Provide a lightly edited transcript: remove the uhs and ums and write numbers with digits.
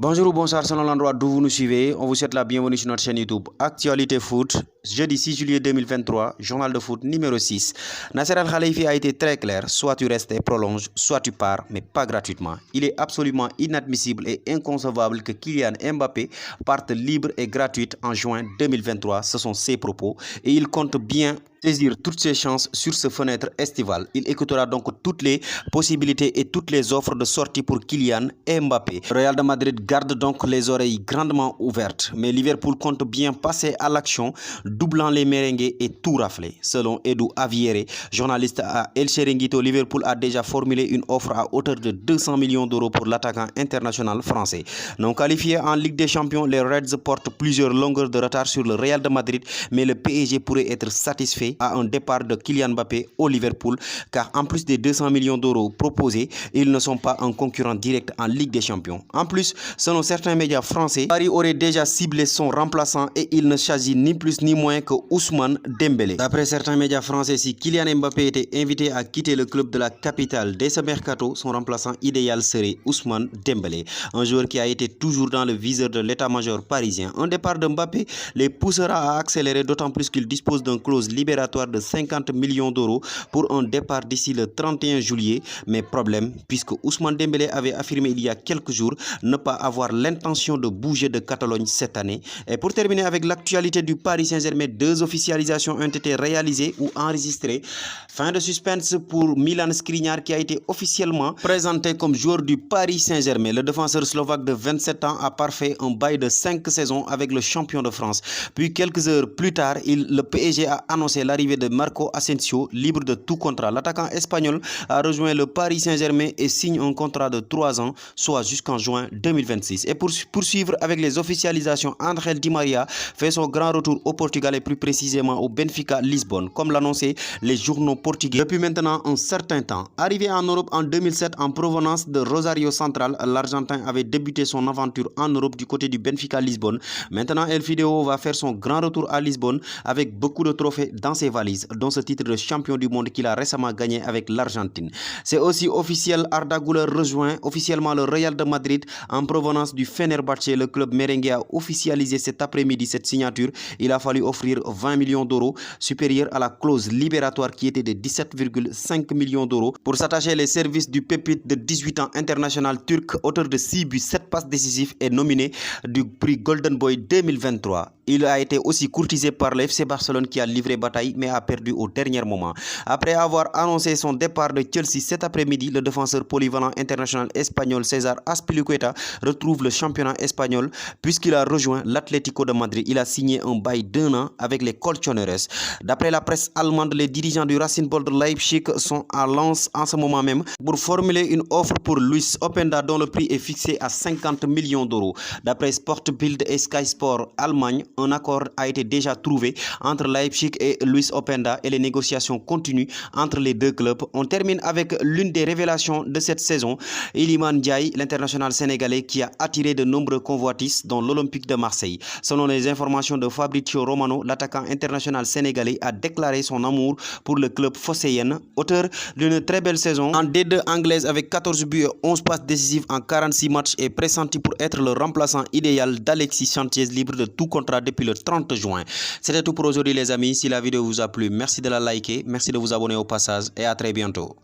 Bonjour ou bonsoir selon l'endroit d'où vous nous suivez. On vous souhaite la bienvenue sur notre chaîne YouTube Actualité Foot. Jeudi 6 juillet 2023, journal de foot numéro 6. Nasser Al Khelaifi a été très clair, soit tu restes et prolonges, soit tu pars, mais pas gratuitement. Il est absolument inadmissible et inconcevable que Kylian Mbappé parte libre et gratuite en juin 2023. Ce sont ses propos et il compte bien saisir toutes ses chances sur ce fenêtre estivale. Il écoutera donc toutes les possibilités et toutes les offres de sortie pour Kylian Mbappé. Real de Madrid garde donc les oreilles grandement ouvertes, mais Liverpool compte bien passer à l'action, doublant les merengues et tout rafler. Selon Edu Aviere, journaliste à El Chiringuito, Liverpool a déjà formulé une offre à hauteur de 200 millions d'euros pour l'attaquant international français. Non qualifié en Ligue des Champions, les Reds portent plusieurs longueurs de retard sur le Real de Madrid, mais le PSG pourrait être satisfait à un départ de Kylian Mbappé au Liverpool, car en plus des 200 millions d'euros proposés, ils ne sont pas un concurrent direct en Ligue des Champions. En plus, selon certains médias français, Paris aurait déjà ciblé son remplaçant et il ne s'agit ni plus ni moins que Ousmane Dembélé. D'après certains médias français, si Kylian Mbappé était invité à quitter le club de la capitale dès ce mercato, son remplaçant idéal serait Ousmane Dembélé, un joueur qui a été toujours dans le viseur de l'état-major parisien. Un départ de Mbappé les poussera à accélérer, d'autant plus qu'il dispose d'une clause libératoire de 50 millions d'euros pour un départ d'ici le 31 juillet. Mais problème, puisque Ousmane Dembélé avait affirmé il y a quelques jours ne pas avoir l'intention de bouger de Catalogne cette année. Et pour terminer avec l'actualité du Paris Saint-Germain, deux officialisations ont été réalisées ou enregistrées. Fin de suspense pour Milan Skriniar qui a été officiellement présenté comme joueur du Paris Saint-Germain. Le défenseur slovaque de 27 ans a parfait un bail de 5 saisons avec le champion de France. Puis quelques heures plus tard, le PSG a annoncé l'arrivée de Marco Asensio, libre de tout contrat. L'attaquant espagnol a rejoint le Paris Saint-Germain et signe un contrat de 3 ans, soit jusqu'en juin 2026. Et pour poursuivre avec les officialisations, Ángel Di María fait son grand retour au Portugal et plus précisément au Benfica Lisbonne, comme l'annonçaient les journaux portugais depuis maintenant un certain temps. Arrivé en Europe en 2007 en provenance de Rosario Central, l'Argentin avait débuté son aventure en Europe du côté du Benfica Lisbonne. Maintenant, El Fideo va faire son grand retour à Lisbonne avec beaucoup de trophées dans ses valises, dont ce titre de champion du monde qu'il a récemment gagné avec l'Argentine. C'est aussi officiel, Arda Güler rejoint officiellement le Real de Madrid en provenance du Fenerbahçe. Le club merengue a officialisé cet après-midi cette signature. Il a fallu offrir 20 millions d'euros, supérieur à la clause libératoire qui était de 17,5 millions d'euros, pour s'attacher les services du pépite de 18 ans international turc, auteur de 6 buts, 7 passes décisives et nominé du prix Golden Boy 2023. Il a été aussi courtisé par le FC Barcelone qui a livré bataille mais a perdu au dernier moment. Après avoir annoncé son départ de Chelsea cet après-midi, le défenseur polyvalent international espagnol César Azpilicueta retrouve le championnat espagnol puisqu'il a rejoint l'Atlético de Madrid. Il a signé un bail d'1 an avec les Colchoneros. D'après la presse allemande, les dirigeants du Racing Ball de Leipzig sont à Lens en ce moment même pour formuler une offre pour Luis Openda dont le prix est fixé à 50 millions d'euros. D'après Sportbild et Sky Sport Allemagne, un accord a été déjà trouvé entre Leipzig et Luis Openda et les négociations continuent entre les deux clubs. On termine avec l'une des révélations de cette saison, Iliman Ndiaye, l'international sénégalais qui a attiré de nombreux convoitises dont l'Olympique de Marseille. Selon les informations de Fabrizio Romano, l'attaquant international sénégalais a déclaré son amour pour le club phocéen, auteur d'une très belle saison en D2 anglaise avec 14 buts et 11 passes décisives en 46 matchs et pressenti pour être le remplaçant idéal d'Alexis Sanchez, libre de tout contrat depuis le 30 juin. C'était tout pour aujourd'hui les amis. Si la vidéo vous a plu, merci de la liker, merci de vous abonner au passage et à très bientôt.